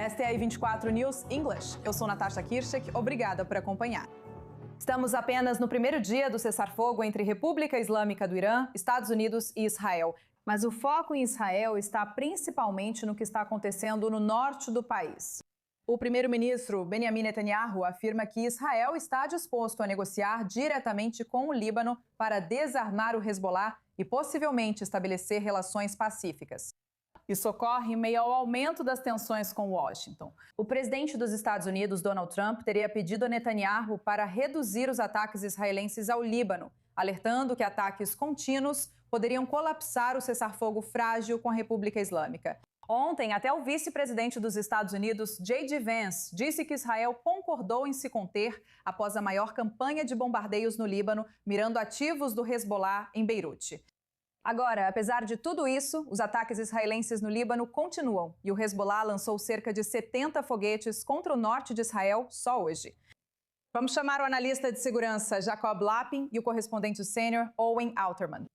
Esta é a I24 News English. Eu sou Natasha Kirchek, obrigada por acompanhar. Estamos apenas no primeiro dia do cessar-fogo entre República Islâmica do Irã, Estados Unidos e Israel. Mas o foco em Israel está principalmente no que está acontecendo no norte do país. O primeiro-ministro Benjamin Netanyahu afirma que Israel está disposto a negociar diretamente com o Líbano para desarmar o Hezbollah e possivelmente estabelecer relações pacíficas. Isso ocorre em meio ao aumento das tensões com Washington. O presidente dos Estados Unidos, Donald Trump, teria pedido a Netanyahu para reduzir os ataques israelenses ao Líbano, alertando que ataques contínuos poderiam colapsar o cessar-fogo frágil com a República Islâmica. Ontem, até o vice-presidente dos Estados Unidos, J.D. Vance, disse que Israel concordou em se conter após a maior campanha de bombardeios no Líbano, mirando ativos do Hezbollah em Beirute. Agora, apesar de tudo isso, os ataques israelenses no Líbano continuam e o Hezbollah lançou cerca de 70 foguetes contra o norte de Israel só hoje. Vamos chamar o analista de segurança Jacob Lapin e o correspondente sênior Owen Alterman.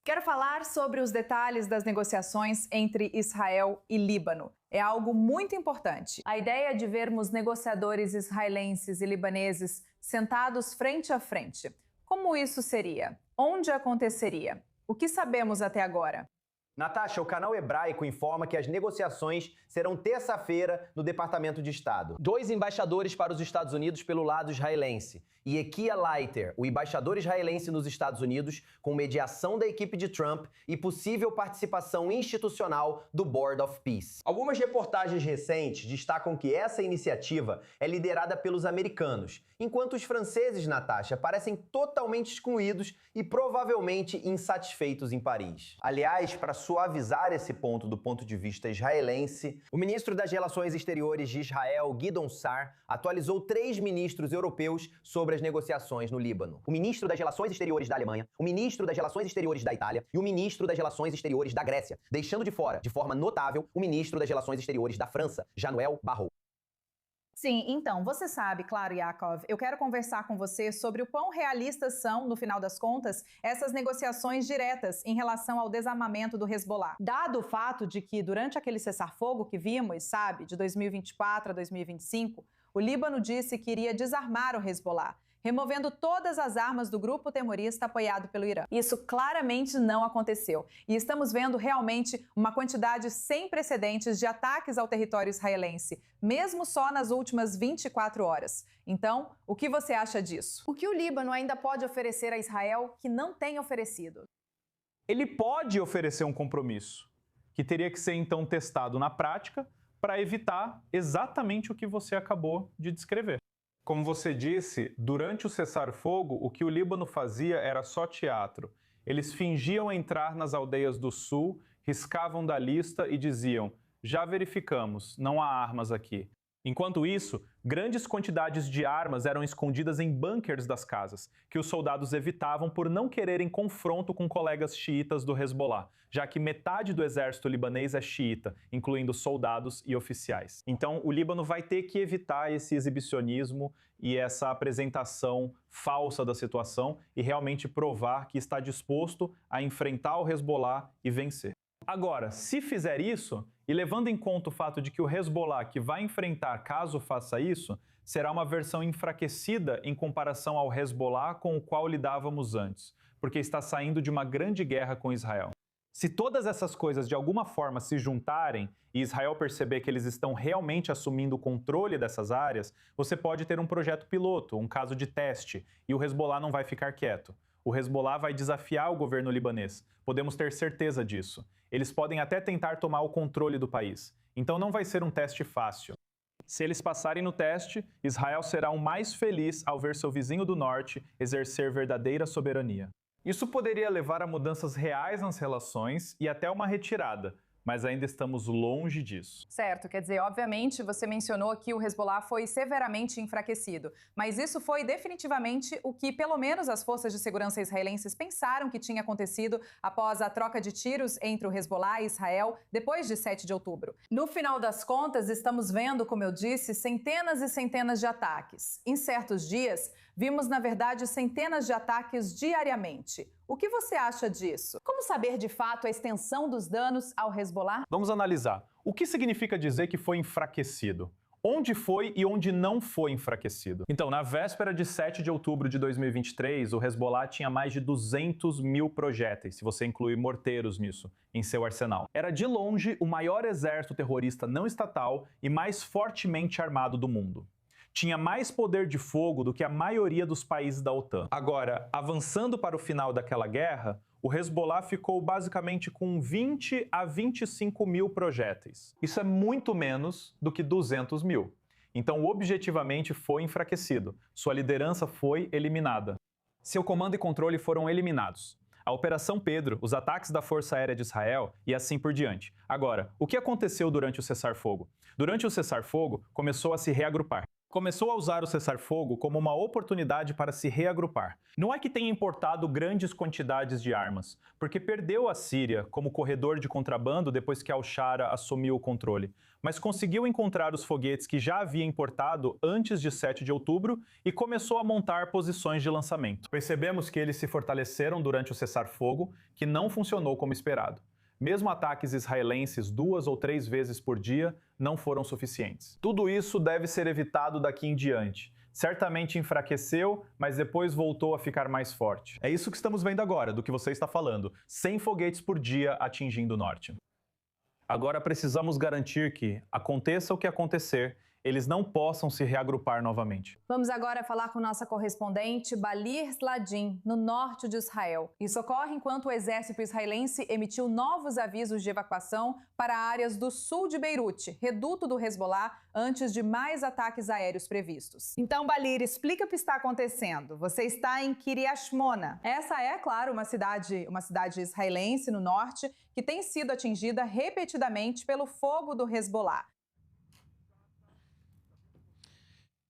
Quero falar sobre os detalhes das negociações entre Israel e Líbano. É algo muito importante. A ideia de vermos negociadores israelenses e libaneses sentados frente a frente. Como isso seria? Onde aconteceria? O que sabemos até agora? Natasha, o canal hebraico informa que as negociações serão terça-feira no Departamento de Estado. 2 embaixadores para os Estados Unidos pelo lado israelense e Ekia Leiter, o embaixador israelense nos Estados Unidos, com mediação da equipe de Trump e possível participação institucional do Board of Peace. Algumas reportagens recentes destacam que essa iniciativa é liderada pelos americanos, enquanto os franceses, Natasha, parecem totalmente excluídos e provavelmente insatisfeitos em Paris. Aliás, para suavizar esse ponto do ponto de vista israelense, o ministro das Relações Exteriores de Israel, Gideon Sa'ar, atualizou 3 ministros europeus sobre as negociações no Líbano. O ministro das Relações Exteriores da Alemanha, o ministro das Relações Exteriores da Itália e o ministro das Relações Exteriores da Grécia, deixando de fora, de forma notável, o ministro das Relações Exteriores da França, Jean-Noël Barrot. Sim, então, você sabe, claro, Yaakov, eu quero conversar com você sobre o quão realistas são, no final das contas, essas negociações diretas em relação ao desarmamento do Hezbollah. Dado o fato de que, durante aquele cessar-fogo que vimos, sabe, de 2024 a 2025, o Líbano disse que iria desarmar o Hezbollah, removendo todas as armas do grupo terrorista apoiado pelo Irã. Isso claramente não aconteceu. E estamos vendo realmente uma quantidade sem precedentes de ataques ao território israelense, mesmo só nas últimas 24 horas. Então, o que você acha disso? O que o Líbano ainda pode oferecer a Israel que não tem oferecido? Ele pode oferecer um compromisso, que teria que ser então testado na prática para evitar exatamente o que você acabou de descrever. Como você disse, durante o cessar-fogo, o que o Líbano fazia era só teatro. Eles fingiam entrar nas aldeias do sul, riscavam da lista e diziam: já verificamos, não há armas aqui. Enquanto isso, grandes quantidades de armas eram escondidas em bunkers das casas, que os soldados evitavam por não quererem confronto com colegas xiitas do Hezbollah, já que metade do exército libanês é xiita, incluindo soldados e oficiais. Então, o Líbano vai ter que evitar esse exibicionismo e essa apresentação falsa da situação e realmente provar que está disposto a enfrentar o Hezbollah e vencer. Agora, se fizer isso, e levando em conta o fato de que o Hezbollah que vai enfrentar caso faça isso, será uma versão enfraquecida em comparação ao Hezbollah com o qual lidávamos antes, porque está saindo de uma grande guerra com Israel. Se todas essas coisas de alguma forma se juntarem e Israel perceber que eles estão realmente assumindo o controle dessas áreas, você pode ter um projeto piloto, um caso de teste, e o Hezbollah não vai ficar quieto. O Hezbollah vai desafiar o governo libanês. Podemos ter certeza disso. Eles podem até tentar tomar o controle do país. Então não vai ser um teste fácil. Se eles passarem no teste, Israel será o mais feliz ao ver seu vizinho do norte exercer verdadeira soberania. Isso poderia levar a mudanças reais nas relações e até uma retirada, mas ainda estamos longe disso. Certo, quer dizer, obviamente você mencionou que o Hezbollah foi severamente enfraquecido, mas isso foi definitivamente o que pelo menos as forças de segurança israelenses pensaram que tinha acontecido após a troca de tiros entre o Hezbollah e Israel depois de 7 de outubro. No final das contas, estamos vendo, como eu disse, centenas e centenas de ataques. Em certos dias, Vimos, na verdade, centenas de ataques diariamente. O que você acha disso? Como saber de fato a extensão dos danos ao Hezbollah? Vamos analisar. O que significa dizer que foi enfraquecido? Onde foi e onde não foi enfraquecido? Então, na véspera de 7 de outubro de 2023, o Hezbollah tinha mais de 200 mil projéteis, se você incluir morteiros nisso, em seu arsenal. Era de longe o maior exército terrorista não estatal e mais fortemente armado do mundo. Tinha mais poder de fogo do que a maioria dos países da OTAN. Agora, avançando para o final daquela guerra, o Hezbollah ficou basicamente com 20 a 25 mil projéteis. Isso é muito menos do que 200 mil. Então, objetivamente, foi enfraquecido. Sua liderança foi eliminada. Seu comando e controle foram eliminados. A Operação Pedro, os ataques da Força Aérea de Israel e assim por diante. Agora, o que aconteceu durante o cessar-fogo? Durante o cessar-fogo, começou a se reagrupar. Começou a usar o cessar-fogo como uma oportunidade para se reagrupar. Não é que tenha importado grandes quantidades de armas, porque perdeu a Síria como corredor de contrabando depois que Al-Shara assumiu o controle, mas conseguiu encontrar os foguetes que já havia importado antes de 7 de outubro e começou a montar posições de lançamento. Percebemos que eles se fortaleceram durante o cessar-fogo, que não funcionou como esperado. Mesmo ataques israelenses 2 ou 3 vezes por dia não foram suficientes. Tudo isso deve ser evitado daqui em diante. Certamente enfraqueceu, mas depois voltou a ficar mais forte. É isso que estamos vendo agora, do que você está falando. 100 foguetes por dia atingindo o norte. Agora precisamos garantir que, aconteça o que acontecer, eles não possam se reagrupar novamente. Vamos agora falar com nossa correspondente Balir Sladin, no norte de Israel. Isso ocorre enquanto o exército israelense emitiu novos avisos de evacuação para áreas do sul de Beirute, reduto do Hezbollah, antes de mais ataques aéreos previstos. Então, Balir, explica o que está acontecendo. Você está em Kiryat Shmona. Essa é, claro, uma cidade israelense no norte que tem sido atingida repetidamente pelo fogo do Hezbollah.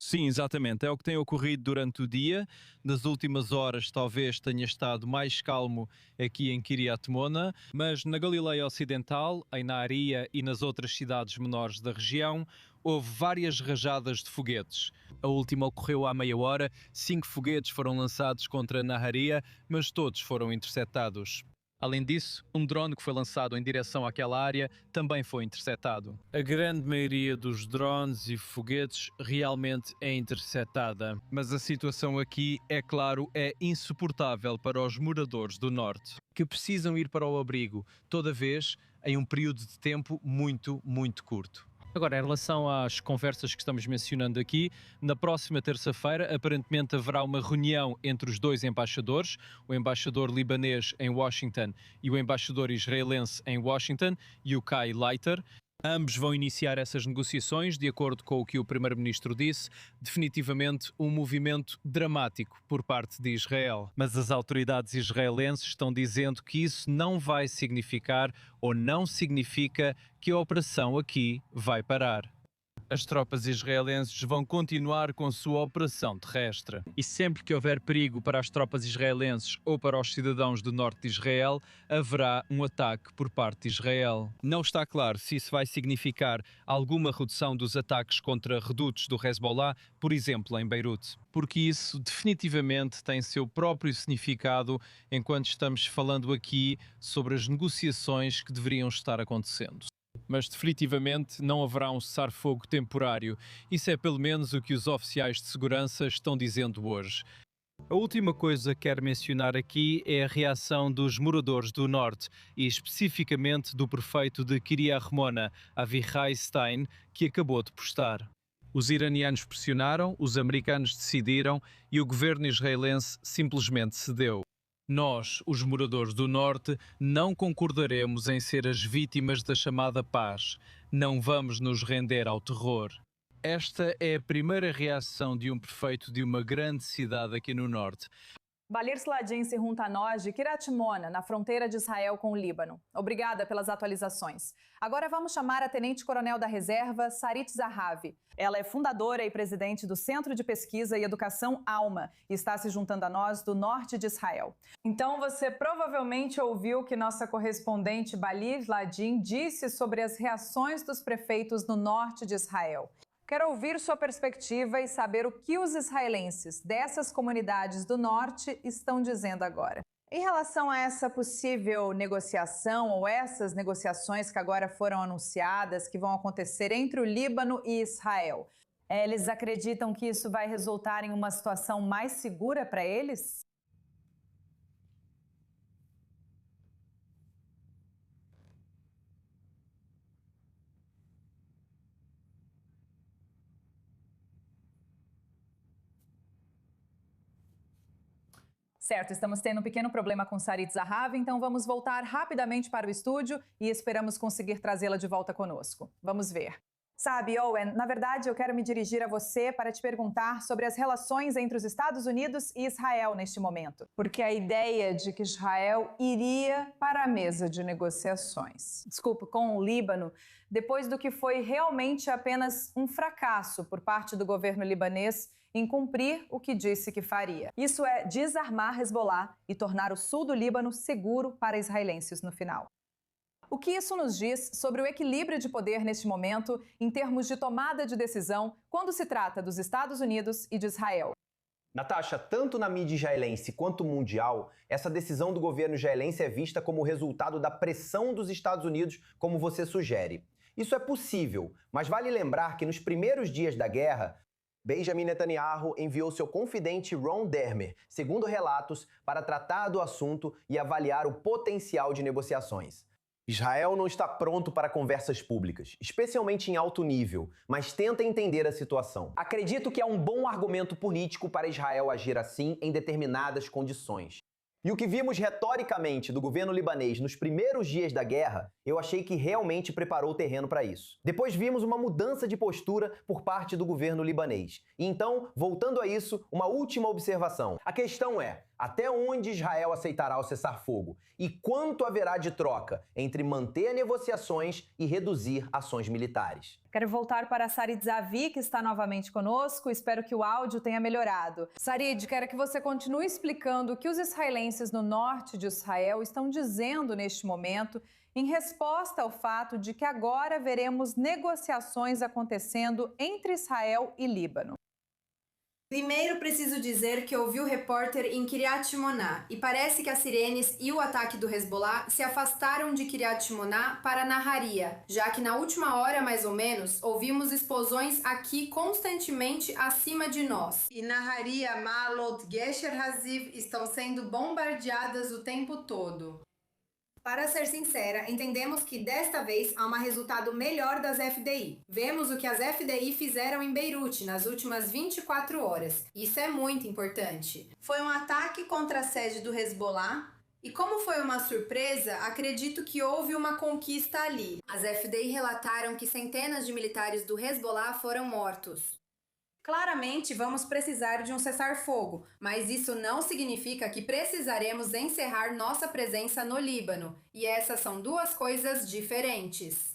Sim, exatamente. É o que tem ocorrido durante o dia. Nas últimas horas talvez tenha estado mais calmo aqui em Kiryat Mona, mas na Galileia Ocidental, em Nahariya e nas outras cidades menores da região, houve várias rajadas de foguetes. A última ocorreu há meia hora. 5 foguetes foram lançados contra Nahariya, mas todos foram interceptados. Além disso, um drone que foi lançado em direção àquela área também foi interceptado. A grande maioria dos drones e foguetes realmente é interceptada. Mas a situação aqui, é claro, é insuportável para os moradores do norte, que precisam ir para o abrigo, toda vez em um período de tempo muito, muito curto. Agora, em relação às conversas que estamos mencionando aqui, na próxima terça-feira, aparentemente haverá uma reunião entre os dois embaixadores, o embaixador libanês em Washington e o embaixador israelense em Washington, Yukai Leiter. Ambos vão iniciar essas negociações, de acordo com o que o primeiro-ministro disse, definitivamente um movimento dramático por parte de Israel. Mas as autoridades israelenses estão dizendo que isso não vai significar ou não significa que a operação aqui vai parar. As tropas israelenses vão continuar com a sua operação terrestre. E sempre que houver perigo para as tropas israelenses ou para os cidadãos do norte de Israel, haverá um ataque por parte de Israel. Não está claro se isso vai significar alguma redução dos ataques contra redutos do Hezbollah, por exemplo, em Beirute. Porque isso definitivamente tem seu próprio significado enquanto estamos falando aqui sobre as negociações que deveriam estar acontecendo. Mas definitivamente não haverá um cessar-fogo temporário. Isso é pelo menos o que os oficiais de segurança estão dizendo hoje. A última coisa que quero mencionar aqui é a reação dos moradores do norte e especificamente do prefeito de Kiryat Mona, Avichai Stein, que acabou de postar. Os iranianos pressionaram, os americanos decidiram e o governo israelense simplesmente cedeu. Nós, os moradores do Norte, não concordaremos em ser as vítimas da chamada paz. Não vamos nos render ao terror. Esta é a primeira reação de um prefeito de uma grande cidade aqui no Norte. Balir Sladin se junta a nós de Kiryat Mona, na fronteira de Israel com o Líbano. Obrigada pelas atualizações. Agora vamos chamar a tenente-coronel da reserva, Sarit Zahavi. Ela é fundadora e presidente do Centro de Pesquisa e Educação Alma e está se juntando a nós do norte de Israel. Então você provavelmente ouviu que nossa correspondente Balir Sladin disse sobre as reações dos prefeitos no norte de Israel. Quero ouvir sua perspectiva e saber o que os israelenses dessas comunidades do norte estão dizendo agora. Em relação a essa possível negociação ou essas negociações que agora foram anunciadas, que vão acontecer entre o Líbano e Israel, eles acreditam que isso vai resultar em uma situação mais segura para eles? Certo, estamos tendo um pequeno problema com Sarit Zahavi, então vamos voltar rapidamente para o estúdio e esperamos conseguir trazê-la de volta conosco. Vamos ver. Sabe, Owen, na verdade eu quero me dirigir a você para te perguntar sobre as relações entre os Estados Unidos e Israel neste momento. Porque a ideia de que Israel iria para a mesa de negociações, com o Líbano, depois do que foi realmente apenas um fracasso por parte do governo libanês em cumprir o que disse que faria. Isso é desarmar Hezbollah e tornar o sul do Líbano seguro para israelenses no final. O que isso nos diz sobre o equilíbrio de poder neste momento em termos de tomada de decisão quando se trata dos Estados Unidos e de Israel? Natasha, tanto na mídia israelense quanto mundial, essa decisão do governo israelense é vista como resultado da pressão dos Estados Unidos, como você sugere. Isso é possível, mas vale lembrar que nos primeiros dias da guerra, Benjamin Netanyahu enviou seu confidente Ron Dermer, segundo relatos, para tratar do assunto e avaliar o potencial de negociações. Israel não está pronto para conversas públicas, especialmente em alto nível, mas tenta entender a situação. Acredito que há um bom argumento político para Israel agir assim em determinadas condições. E o que vimos retoricamente do governo libanês nos primeiros dias da guerra, eu achei que realmente preparou o terreno para isso. Depois vimos uma mudança de postura por parte do governo libanês. E então, voltando a isso, uma última observação. A questão é, até onde Israel aceitará o cessar-fogo? E quanto haverá de troca entre manter negociações e reduzir ações militares? Quero voltar para a Sarit Zahavi, que está novamente conosco. Espero que o áudio tenha melhorado. Sarit, quero que você continue explicando o que os israelenses no norte de Israel estão dizendo neste momento em resposta ao fato de que agora veremos negociações acontecendo entre Israel e Líbano. Primeiro, preciso dizer que ouvi o repórter em Kiryat Shmona e parece que as sirenes e o ataque do Hezbollah se afastaram de Kiryat Shmona para Naharia, já que na última hora, mais ou menos, ouvimos explosões aqui constantemente acima de nós. E Naharia, Malot, Gesher Haziv estão sendo bombardeadas o tempo todo. Para ser sincera, entendemos que desta vez há um resultado melhor das FDI. Vemos o que as FDI fizeram em Beirute nas últimas 24 horas. Isso é muito importante. Foi um ataque contra a sede do Hezbollah e, como foi uma surpresa, acredito que houve uma conquista ali. As FDI relataram que centenas de militares do Hezbollah foram mortos. Claramente vamos precisar de um cessar-fogo, mas isso não significa que precisaremos encerrar nossa presença no Líbano, e essas são duas coisas diferentes.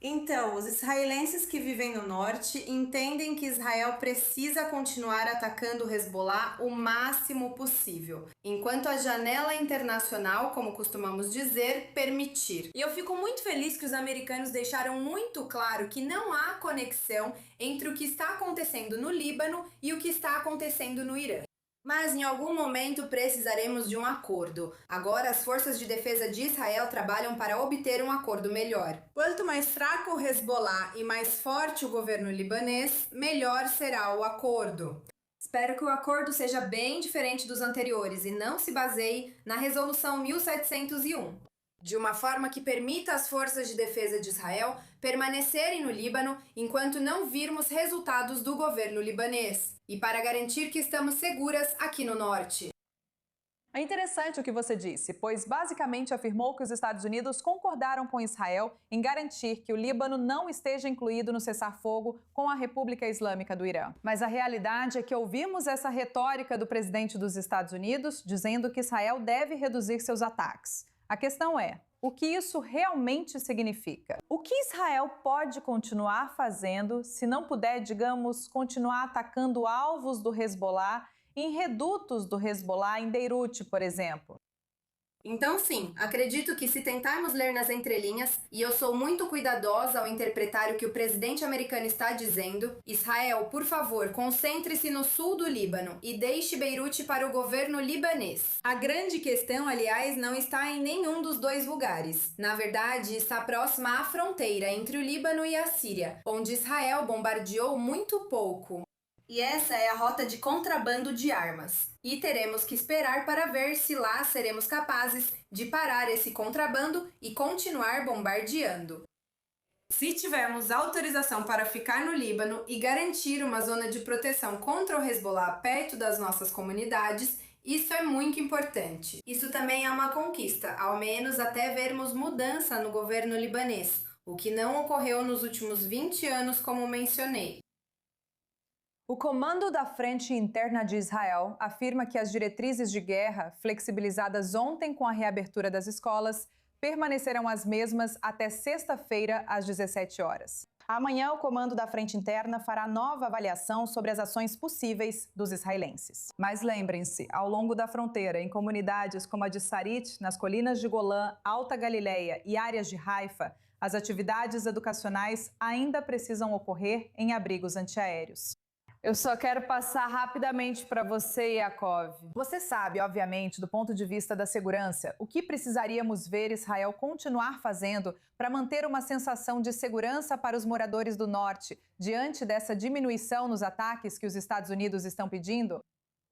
Então, os israelenses que vivem no norte entendem que Israel precisa continuar atacando o Hezbollah o máximo possível, enquanto a janela internacional, como costumamos dizer, permitir. E eu fico muito feliz que os americanos deixaram muito claro que não há conexão entre o que está acontecendo no Líbano e o que está acontecendo no Irã. Mas em algum momento precisaremos de um acordo. Agora as forças de defesa de Israel trabalham para obter um acordo melhor. Quanto mais fraco o Hezbollah e mais forte o governo libanês, melhor será o acordo. Espero que o acordo seja bem diferente dos anteriores e não se baseie na Resolução 1701. De uma forma que permita às forças de defesa de Israel permanecerem no Líbano enquanto não virmos resultados do governo libanês, e para garantir que estamos seguras aqui no norte. É interessante o que você disse, pois basicamente afirmou que os Estados Unidos concordaram com Israel em garantir que o Líbano não esteja incluído no cessar-fogo com a República Islâmica do Irã. Mas a realidade é que ouvimos essa retórica do presidente dos Estados Unidos dizendo que Israel deve reduzir seus ataques. A questão é, o que isso realmente significa? O que Israel pode continuar fazendo se não puder, digamos, continuar atacando alvos do Hezbollah em redutos do Hezbollah em Beirute, por exemplo? Então, sim, acredito que se tentarmos ler nas entrelinhas, e eu sou muito cuidadosa ao interpretar o que o presidente americano está dizendo, Israel, por favor, concentre-se no sul do Líbano e deixe Beirute para o governo libanês. A grande questão, aliás, não está em nenhum dos dois lugares. Na verdade, está próxima à fronteira entre o Líbano e a Síria, onde Israel bombardeou muito pouco. E essa é a rota de contrabando de armas. E teremos que esperar para ver se lá seremos capazes de parar esse contrabando e continuar bombardeando. Se tivermos autorização para ficar no Líbano e garantir uma zona de proteção contra o Hezbollah perto das nossas comunidades, isso é muito importante. Isso também é uma conquista, ao menos até vermos mudança no governo libanês, o que não ocorreu nos últimos 20 anos, como mencionei. O Comando da Frente Interna de Israel afirma que as diretrizes de guerra, flexibilizadas ontem com a reabertura das escolas, permanecerão as mesmas até sexta-feira, às 17 horas. Amanhã, o Comando da Frente Interna fará nova avaliação sobre as ações possíveis dos israelenses. Mas lembrem-se, ao longo da fronteira, em comunidades como a de Sarit, nas colinas de Golã, Alta Galileia e áreas de Haifa, as atividades educacionais ainda precisam ocorrer em abrigos antiaéreos. Eu só quero passar rapidamente para você, Yaakov. Você sabe, obviamente, do ponto de vista da segurança, o que precisaríamos ver Israel continuar fazendo para manter uma sensação de segurança para os moradores do norte, diante dessa diminuição nos ataques que os Estados Unidos estão pedindo?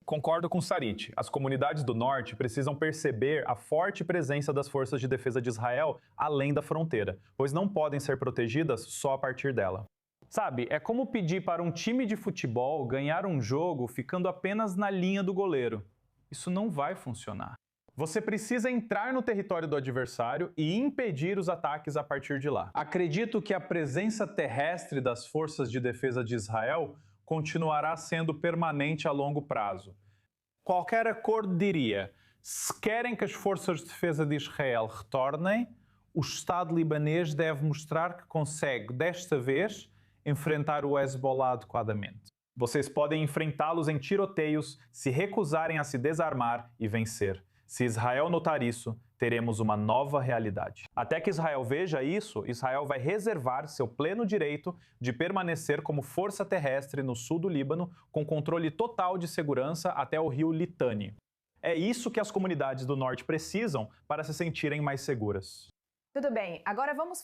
Concordo com Sarit. As comunidades do norte precisam perceber a forte presença das forças de defesa de Israel além da fronteira, pois não podem ser protegidas só a partir dela. Sabe, é como pedir para um time de futebol ganhar um jogo ficando apenas na linha do goleiro. Isso não vai funcionar. Você precisa entrar no território do adversário e impedir os ataques a partir de lá. Acredito que a presença terrestre das forças de defesa de Israel continuará sendo permanente a longo prazo. Qualquer acordo diria: se querem que as forças de defesa de Israel retornem, o Estado libanês deve mostrar que consegue, desta vez, enfrentar o Hezbollah adequadamente. Vocês podem enfrentá-los em tiroteios se recusarem a se desarmar e vencer. Se Israel notar isso, teremos uma nova realidade. Até que Israel veja isso, Israel vai reservar seu pleno direito de permanecer como força terrestre no sul do Líbano, com controle total de segurança até o rio Litani. É isso que as comunidades do norte precisam para se sentirem mais seguras. Tudo bem, agora vamos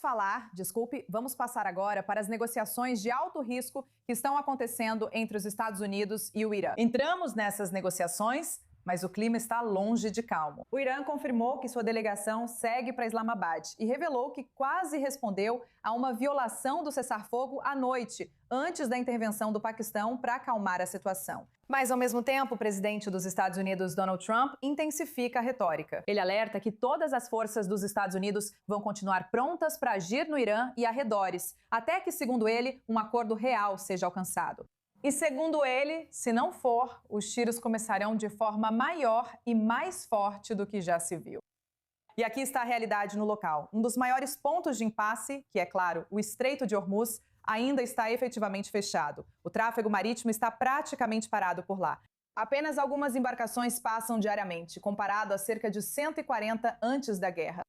passar agora para as negociações de alto risco que estão acontecendo entre os Estados Unidos e o Irã. Entramos nessas negociações, mas o clima está longe de calmo. O Irã confirmou que sua delegação segue para Islamabad e revelou que quase respondeu a uma violação do cessar-fogo à noite, antes da intervenção do Paquistão para acalmar a situação. Mas, ao mesmo tempo, o presidente dos Estados Unidos, Donald Trump, intensifica a retórica. Ele alerta que todas as forças dos Estados Unidos vão continuar prontas para agir no Irã e arredores, até que, segundo ele, um acordo real seja alcançado. E, segundo ele, se não for, os tiros começarão de forma maior e mais forte do que já se viu. E aqui está a realidade no local. Um dos maiores pontos de impasse, que é, claro, o Estreito de Hormuz, ainda está efetivamente fechado. O tráfego marítimo está praticamente parado por lá. Apenas algumas embarcações passam diariamente, comparado a cerca de 140 antes da guerra.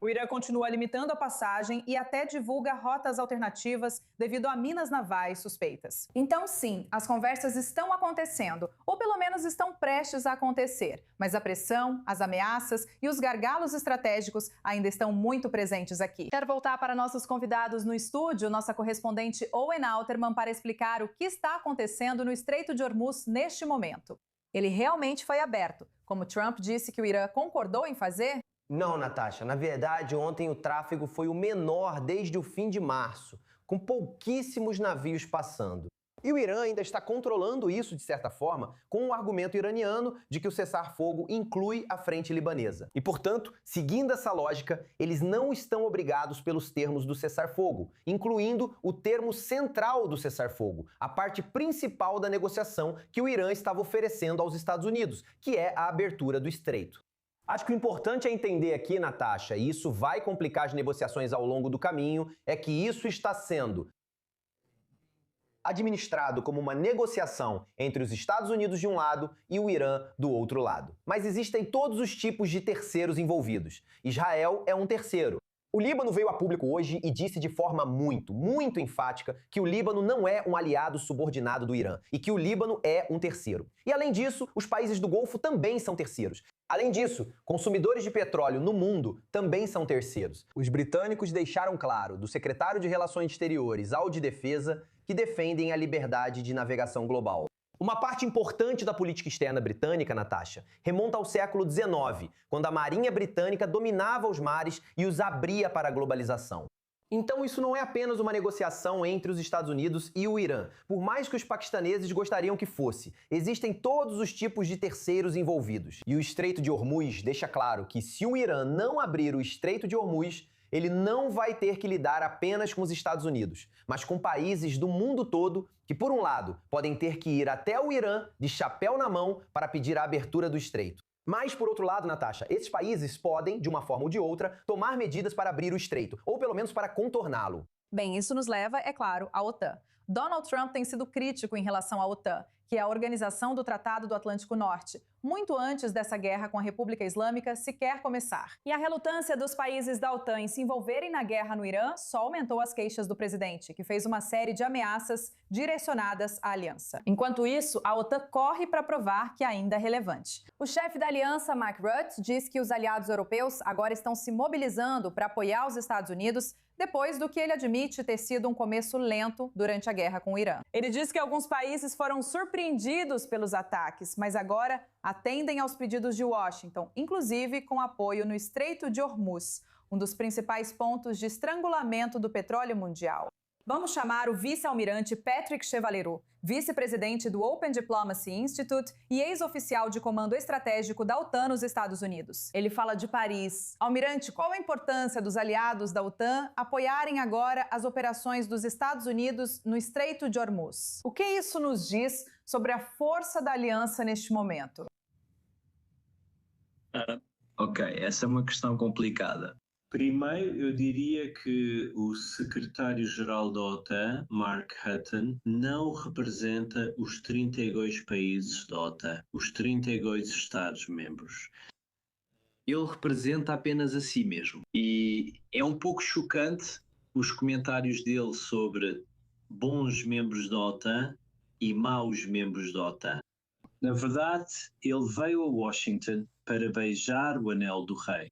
O Irã continua limitando a passagem e até divulga rotas alternativas devido a minas navais suspeitas. Então, sim, as conversas estão acontecendo, ou pelo menos estão prestes a acontecer, mas a pressão, as ameaças e os gargalos estratégicos ainda estão muito presentes aqui. Quero voltar para nossos convidados no estúdio, nossa correspondente Owen Alterman, para explicar o que está acontecendo no Estreito de Hormuz neste momento. Ele realmente foi aberto, como Trump disse que o Irã concordou em fazer? Não, Natasha. Na verdade, ontem o tráfego foi o menor desde o fim de março, com pouquíssimos navios passando. E o Irã ainda está controlando isso, de certa forma, com o argumento iraniano de que o cessar-fogo inclui a frente libanesa. E, portanto, seguindo essa lógica, eles não estão obrigados pelos termos do cessar-fogo, incluindo o termo central do cessar-fogo, a parte principal da negociação que o Irã estava oferecendo aos Estados Unidos, que é a abertura do estreito. Acho que o importante é entender aqui, Natasha, e isso vai complicar as negociações ao longo do caminho, é que isso está sendo administrado como uma negociação entre os Estados Unidos de um lado e o Irã do outro lado. Mas existem todos os tipos de terceiros envolvidos. Israel é um terceiro. O Líbano veio a público hoje e disse de forma muito enfática que o Líbano não é um aliado subordinado do Irã e que o Líbano é um terceiro. E além disso, os países do Golfo também são terceiros. Além disso, consumidores de petróleo no mundo também são terceiros. Os britânicos deixaram claro, do secretário de Relações Exteriores ao de Defesa, que defendem a liberdade de navegação global. Uma parte importante da política externa britânica, Natasha, remonta ao século XIX, quando a Marinha Britânica dominava os mares e os abria para a globalização. Então isso não é apenas uma negociação entre os Estados Unidos e o Irã, por mais que os paquistaneses gostariam que fosse. Existem todos os tipos de terceiros envolvidos. E o Estreito de Hormuz deixa claro que se o Irã não abrir o Estreito de Hormuz, ele não vai ter que lidar apenas com os Estados Unidos, mas com países do mundo todo que, por um lado, podem ter que ir até o Irã de chapéu na mão para pedir a abertura do estreito. Mas, por outro lado, Natasha, esses países podem, de uma forma ou de outra, tomar medidas para abrir o estreito, ou pelo menos para contorná-lo. Bem, isso nos leva, é claro, à OTAN. Donald Trump tem sido crítico em relação à OTAN, que é a Organização do Tratado do Atlântico Norte, muito antes dessa guerra com a República Islâmica sequer começar. E a relutância dos países da OTAN em se envolverem na guerra no Irã só aumentou as queixas do presidente, que fez uma série de ameaças direcionadas à aliança. Enquanto isso, a OTAN corre para provar que ainda é relevante. O chefe da aliança, Mark Rutte, diz que os aliados europeus agora estão se mobilizando para apoiar os Estados Unidos depois do que ele admite ter sido um começo lento durante a guerra com o Irã. Ele diz que alguns países foram surpreendidos pelos ataques, mas agora atendem aos pedidos de Washington, inclusive com apoio no Estreito de Hormuz, um dos principais pontos de estrangulamento do petróleo mundial. Vamos chamar o vice-almirante Patrick Chevalier, vice-presidente do Open Diplomacy Institute e ex-oficial de comando estratégico da OTAN nos Estados Unidos. Ele fala de Paris. Almirante, qual a importância dos aliados da OTAN apoiarem agora as operações dos Estados Unidos no Estreito de Hormuz? O que isso nos diz sobre a força da aliança neste momento? Ok, essa é uma questão complicada. Primeiro, eu diria que o secretário-geral da OTAN, Mark Rutte, não representa os 32 países da OTAN, os 32 Estados-membros. Ele representa apenas a si mesmo. E é um pouco chocante os comentários dele sobre bons membros da OTAN e maus membros da OTAN. Na verdade, ele veio a Washington para beijar o anel do rei.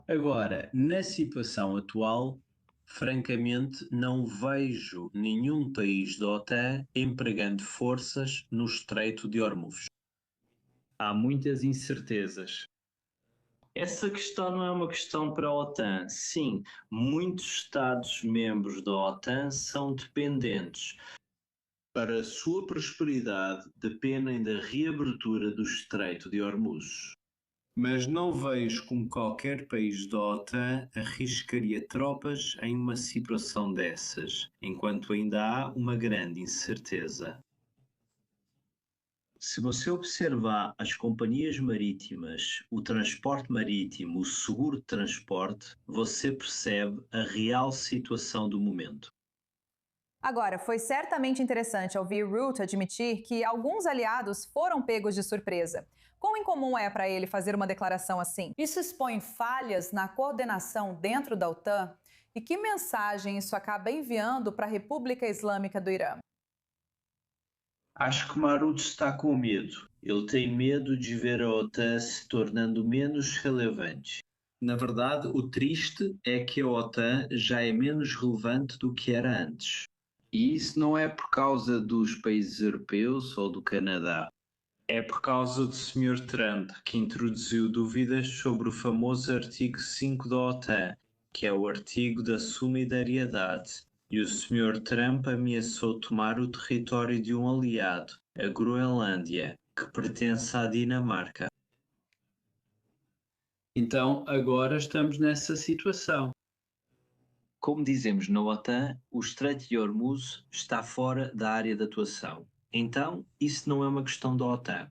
Agora, na situação atual, francamente, não vejo nenhum país da OTAN empregando forças no Estreito de Hormuz. Há muitas incertezas. Essa questão não é uma questão para a OTAN. Sim, muitos Estados-membros da OTAN são dependentes. Para a sua prosperidade, dependem da reabertura do Estreito de Hormuz. Mas não vejo como qualquer país da OTAN arriscaria tropas em uma situação dessas, enquanto ainda há uma grande incerteza. Se você observar as companhias marítimas, o transporte marítimo, o seguro de transporte, você percebe a real situação do momento. Agora, foi certamente interessante ouvir Rutte admitir que alguns aliados foram pegos de surpresa. Quão incomum é para ele fazer uma declaração assim? Isso expõe falhas na coordenação dentro da OTAN? E que mensagem isso acaba enviando para a República Islâmica do Irã? Acho que Maruto está com medo. Ele tem medo de ver a OTAN se tornando menos relevante. Na verdade, o triste é que a OTAN já é menos relevante do que era antes. E isso não é por causa dos países europeus ou do Canadá. É por causa do Sr. Trump, que introduziu dúvidas sobre o famoso artigo 5 da OTAN, que é o artigo da solidariedade. E o Sr. Trump ameaçou tomar o território de um aliado, a Groenlândia, que pertence à Dinamarca. Então, agora estamos nessa situação. Como dizemos na OTAN, o Estreito de Hormuz está fora da área de atuação. Então, isso não é uma questão da OTAN.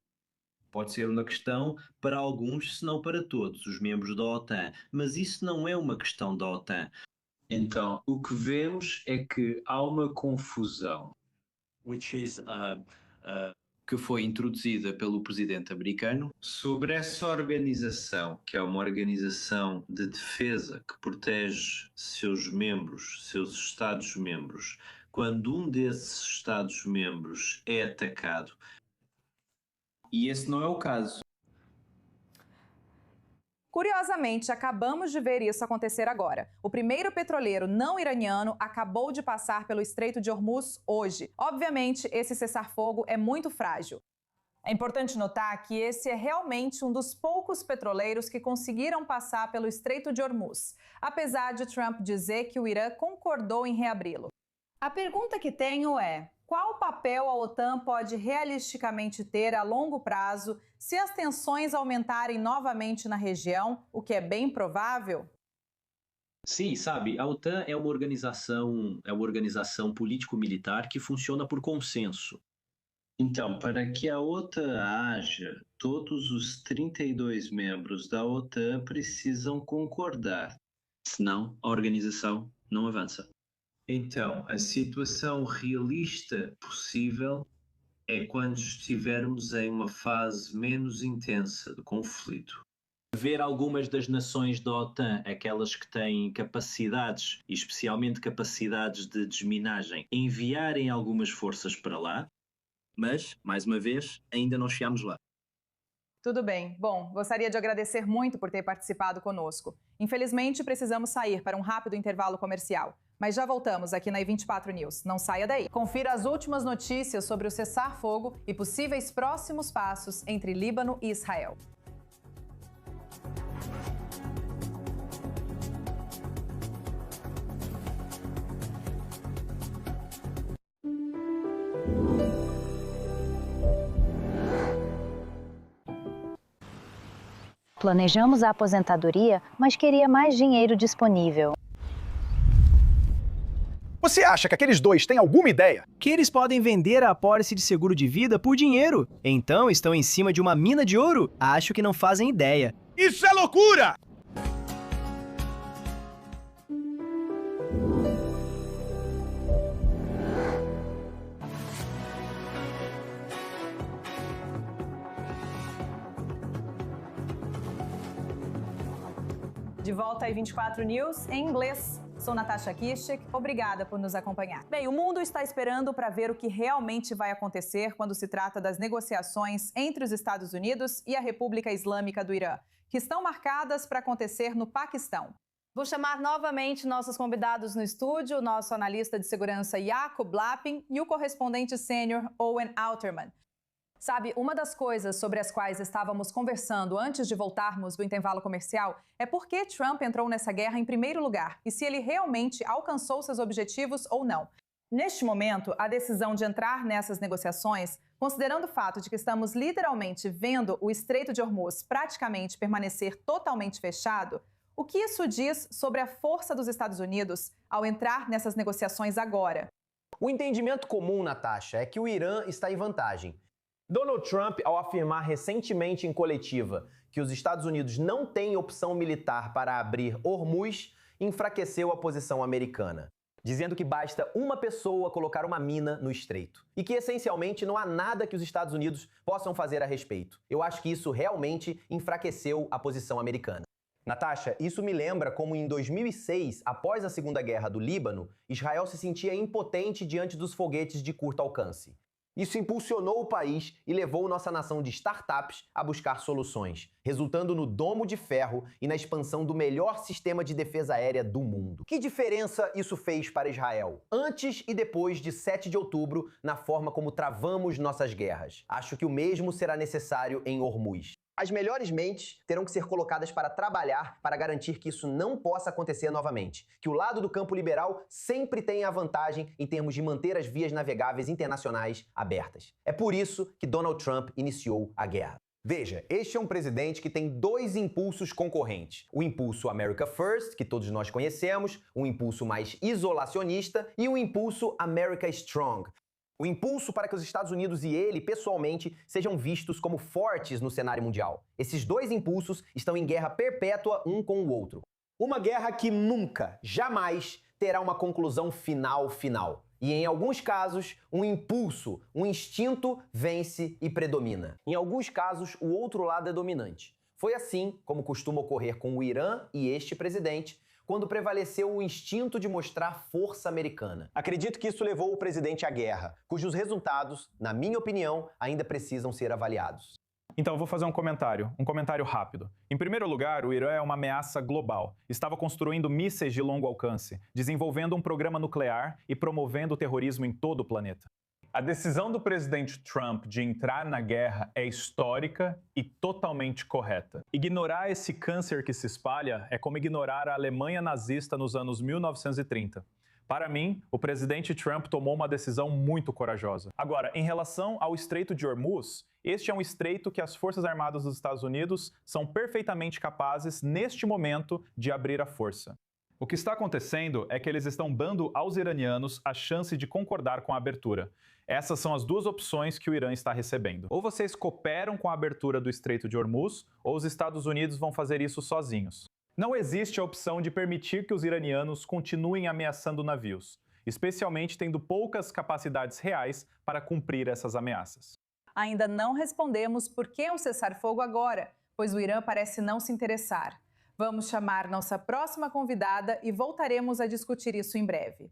Pode ser uma questão para alguns, se não para todos os membros da OTAN, mas isso não é uma questão da OTAN. Então, o que vemos é que há uma confusão. Que foi introduzida pelo presidente americano. Sobre essa organização, que é uma organização de defesa que protege seus membros, seus Estados-membros, quando um desses Estados-membros é atacado. E esse não é o caso. Curiosamente, acabamos de ver isso acontecer agora. O primeiro petroleiro não iraniano acabou de passar pelo Estreito de Hormuz hoje. Obviamente, esse cessar-fogo é muito frágil. É importante notar que esse é realmente um dos poucos petroleiros que conseguiram passar pelo Estreito de Hormuz, apesar de Trump dizer que o Irã concordou em reabri-lo. A pergunta que tenho é: qual papel a OTAN pode realisticamente ter a longo prazo se as tensões aumentarem novamente na região, o que é bem provável? Sim, sabe, a OTAN é uma organização político-militar que funciona por consenso. Então, para que a OTAN haja, todos os 32 membros da OTAN precisam concordar. Senão, a organização não avança. Então, a situação realista possível é quando estivermos em uma fase menos intensa do conflito. Ver algumas das nações da OTAN, aquelas que têm capacidades, e especialmente capacidades de desminagem, enviarem algumas forças para lá, mas, mais uma vez, ainda não chegamos lá. Tudo bem. Bom, gostaria de agradecer muito por ter participado conosco. Infelizmente, precisamos sair para um rápido intervalo comercial. Mas já voltamos aqui na I24 News. Não saia daí. Confira as últimas notícias sobre o cessar-fogo e possíveis próximos passos entre Líbano e Israel. Planejamos a aposentadoria, mas queria mais dinheiro disponível. Você acha que aqueles dois têm alguma ideia? Que eles podem vender a apólice de seguro de vida por dinheiro. Então estão em cima de uma mina de ouro? Acho que não fazem ideia. Isso é loucura! De volta à I24 News em inglês. Sou Natasha Kirchek, obrigada por nos acompanhar. Bem, o mundo está esperando para ver o que realmente vai acontecer quando se trata das negociações entre os Estados Unidos e a República Islâmica do Irã, que estão marcadas para acontecer no Paquistão. Vou chamar novamente nossos convidados no estúdio, o nosso analista de segurança Jacob Lappin e o correspondente sênior Owen Alterman. Sabe, uma das coisas sobre as quais estávamos conversando antes de voltarmos do intervalo comercial é por que Trump entrou nessa guerra em primeiro lugar e se ele realmente alcançou seus objetivos ou não. Neste momento, a decisão de entrar nessas negociações, considerando o fato de que estamos literalmente vendo o Estreito de Hormuz praticamente permanecer totalmente fechado, o que isso diz sobre a força dos Estados Unidos ao entrar nessas negociações agora? O entendimento comum, Natasha, é que o Irã está em vantagem. Donald Trump, ao afirmar recentemente em coletiva que os Estados Unidos não têm opção militar para abrir Hormuz, enfraqueceu a posição americana, dizendo que basta uma pessoa colocar uma mina no estreito e que, essencialmente, não há nada que os Estados Unidos possam fazer a respeito. Eu acho que isso realmente enfraqueceu a posição americana. Natasha, isso me lembra como em 2006, após a Segunda Guerra do Líbano, Israel se sentia impotente diante dos foguetes de curto alcance. Isso impulsionou o país e levou nossa nação de startups a buscar soluções, resultando no domo de ferro e na expansão do melhor sistema de defesa aérea do mundo. Que diferença isso fez para Israel, antes e depois de 7 de outubro, na forma como travamos nossas guerras? Acho que o mesmo será necessário em Hormuz. As melhores mentes terão que ser colocadas para trabalhar para garantir que isso não possa acontecer novamente. Que o lado do campo liberal sempre tenha a vantagem em termos de manter as vias navegáveis internacionais abertas. É por isso que Donald Trump iniciou a guerra. Veja, este é um presidente que tem dois impulsos concorrentes. O impulso America First, que todos nós conhecemos, um impulso mais isolacionista, e o impulso America Strong. O impulso para que os Estados Unidos e ele, pessoalmente, sejam vistos como fortes no cenário mundial. Esses dois impulsos estão em guerra perpétua um com o outro. Uma guerra que nunca, jamais terá uma conclusão final. E em alguns casos, um impulso, um instinto vence e predomina. Em alguns casos, o outro lado é dominante. Foi assim, como costuma ocorrer com o Irã e este presidente, quando prevaleceu o instinto de mostrar força americana. Acredito que isso levou o presidente à guerra, cujos resultados, na minha opinião, ainda precisam ser avaliados. Então, eu vou fazer um comentário rápido. Em primeiro lugar, o Irã é uma ameaça global. Estava construindo mísseis de longo alcance, desenvolvendo um programa nuclear e promovendo o terrorismo em todo o planeta. A decisão do presidente Trump de entrar na guerra é histórica e totalmente correta. Ignorar esse câncer que se espalha é como ignorar a Alemanha nazista nos anos 1930. Para mim, o presidente Trump tomou uma decisão muito corajosa. Agora, em relação ao Estreito de Hormuz, este é um estreito que as Forças Armadas dos Estados Unidos são perfeitamente capazes, neste momento, de abrir à força. O que está acontecendo é que eles estão dando aos iranianos a chance de concordar com a abertura. Essas são as duas opções que o Irã está recebendo. Ou vocês cooperam com a abertura do Estreito de Hormuz, ou os Estados Unidos vão fazer isso sozinhos. Não existe a opção de permitir que os iranianos continuem ameaçando navios, especialmente tendo poucas capacidades reais para cumprir essas ameaças. Ainda não respondemos por que um cessar-fogo agora, pois o Irã parece não se interessar. Vamos chamar nossa próxima convidada e voltaremos a discutir isso em breve.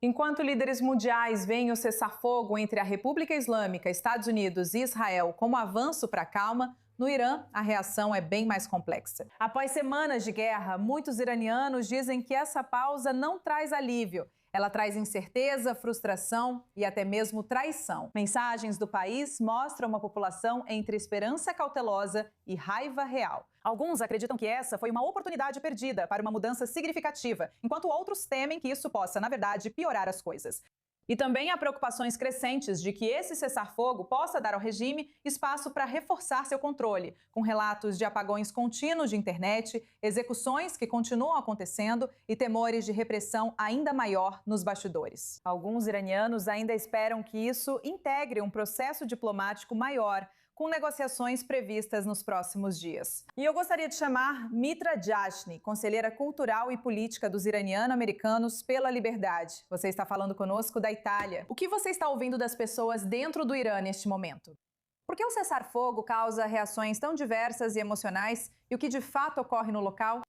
Enquanto líderes mundiais veem o cessar-fogo entre a República Islâmica, Estados Unidos e Israel como avanço para a calma, no Irã, a reação é bem mais complexa. Após semanas de guerra, muitos iranianos dizem que essa pausa não traz alívio. Ela traz incerteza, frustração e até mesmo traição. Mensagens do país mostram uma população entre esperança cautelosa e raiva real. Alguns acreditam que essa foi uma oportunidade perdida para uma mudança significativa, enquanto outros temem que isso possa, na verdade, piorar as coisas. E também há preocupações crescentes de que esse cessar-fogo possa dar ao regime espaço para reforçar seu controle, com relatos de apagões contínuos de internet, execuções que continuam acontecendo e temores de repressão ainda maior nos bastidores. Alguns iranianos ainda esperam que isso integre um processo diplomático maior, com negociações previstas nos próximos dias. E eu gostaria de chamar Mitra Jashni, conselheira cultural e política dos iraniano-americanos pela liberdade. Você está falando conosco da Itália. O que você está ouvindo das pessoas dentro do Irã neste momento? Por que o cessar-fogo causa reações tão diversas e emocionais e o que de fato ocorre no local?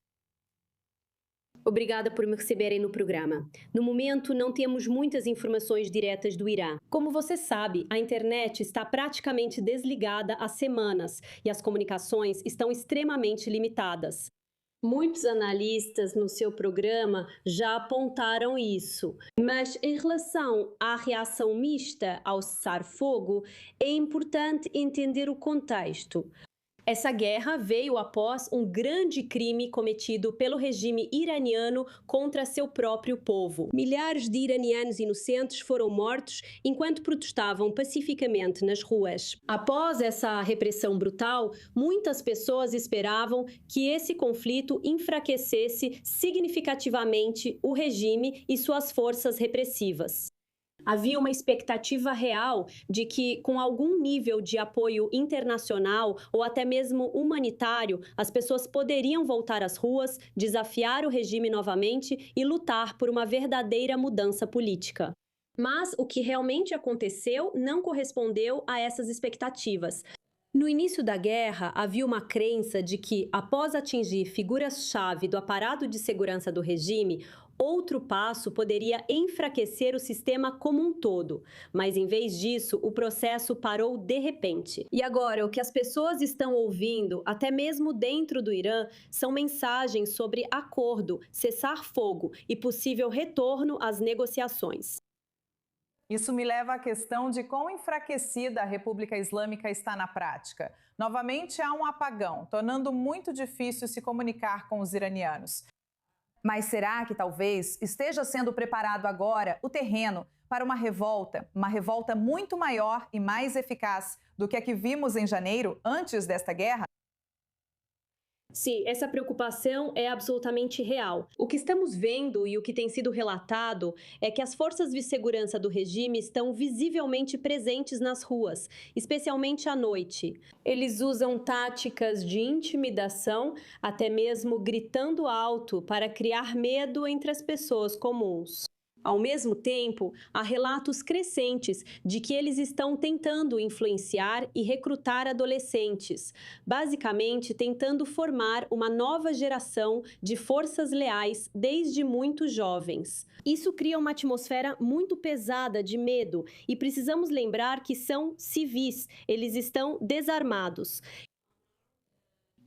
Obrigada por me receberem no programa. No momento, não temos muitas informações diretas do Irã. Como você sabe, a internet está praticamente desligada há semanas e as comunicações estão extremamente limitadas. Muitos analistas no seu programa já apontaram isso, mas em relação à reação mista ao cessar-fogo, é importante entender o contexto. Essa guerra veio após um grande crime cometido pelo regime iraniano contra seu próprio povo. Milhares de iranianos inocentes foram mortos enquanto protestavam pacificamente nas ruas. Após essa repressão brutal, muitas pessoas esperavam que esse conflito enfraquecesse significativamente o regime e suas forças repressivas. Havia uma expectativa real de que, com algum nível de apoio internacional ou até mesmo humanitário, as pessoas poderiam voltar às ruas, desafiar o regime novamente e lutar por uma verdadeira mudança política. Mas o que realmente aconteceu não correspondeu a essas expectativas. No início da guerra, havia uma crença de que, após atingir figuras-chave do aparato de segurança do regime, outro passo poderia enfraquecer o sistema como um todo, mas em vez disso, o processo parou de repente. E agora, o que as pessoas estão ouvindo, até mesmo dentro do Irã, são mensagens sobre acordo, cessar-fogo e possível retorno às negociações. Isso me leva à questão de quão enfraquecida a República Islâmica está na prática. Novamente há um apagão, tornando muito difícil se comunicar com os iranianos. Mas será que talvez esteja sendo preparado agora o terreno para uma revolta muito maior e mais eficaz do que a que vimos em janeiro, antes desta guerra? Sim, essa preocupação é absolutamente real. O que estamos vendo e o que tem sido relatado é que as forças de segurança do regime estão visivelmente presentes nas ruas, especialmente à noite. Eles usam táticas de intimidação, até mesmo gritando alto para criar medo entre as pessoas comuns. Ao mesmo tempo, há relatos crescentes de que eles estão tentando influenciar e recrutar adolescentes, basicamente tentando formar uma nova geração de forças leais desde muito jovens. Isso cria uma atmosfera muito pesada de medo e precisamos lembrar que são civis, eles estão desarmados.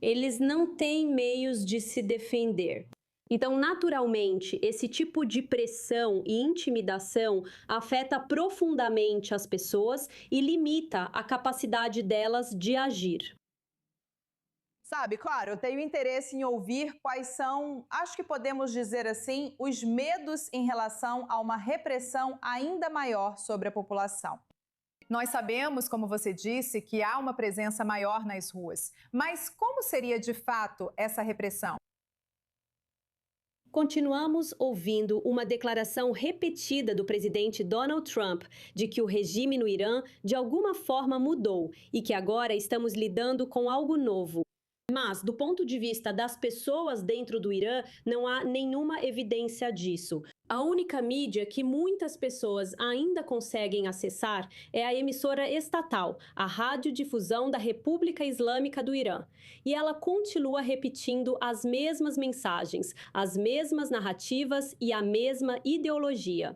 Eles não têm meios de se defender. Então, naturalmente, esse tipo de pressão e intimidação afeta profundamente as pessoas e limita a capacidade delas de agir. Sabe, claro, eu tenho interesse em ouvir quais são, acho que podemos dizer assim, os medos em relação a uma repressão ainda maior sobre a população. Nós sabemos, como você disse, que há uma presença maior nas ruas. Mas como seria de fato essa repressão? Continuamos ouvindo uma declaração repetida do presidente Donald Trump de que o regime no Irã de alguma forma mudou e que agora estamos lidando com algo novo. Mas, do ponto de vista das pessoas dentro do Irã, não há nenhuma evidência disso. A única mídia que muitas pessoas ainda conseguem acessar é a emissora estatal, a Radiodifusão da República Islâmica do Irã. E ela continua repetindo as mesmas mensagens, as mesmas narrativas e a mesma ideologia.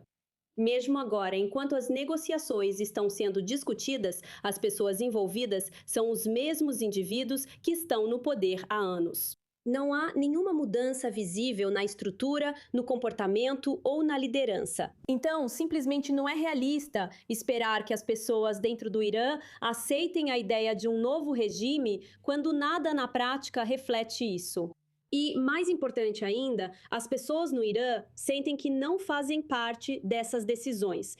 Mesmo agora, enquanto as negociações estão sendo discutidas, as pessoas envolvidas são os mesmos indivíduos que estão no poder há anos. Não há nenhuma mudança visível na estrutura, no comportamento ou na liderança. Então, simplesmente não é realista esperar que as pessoas dentro do Irã aceitem a ideia de um novo regime quando nada na prática reflete isso. E, mais importante ainda, as pessoas no Irã sentem que não fazem parte dessas decisões.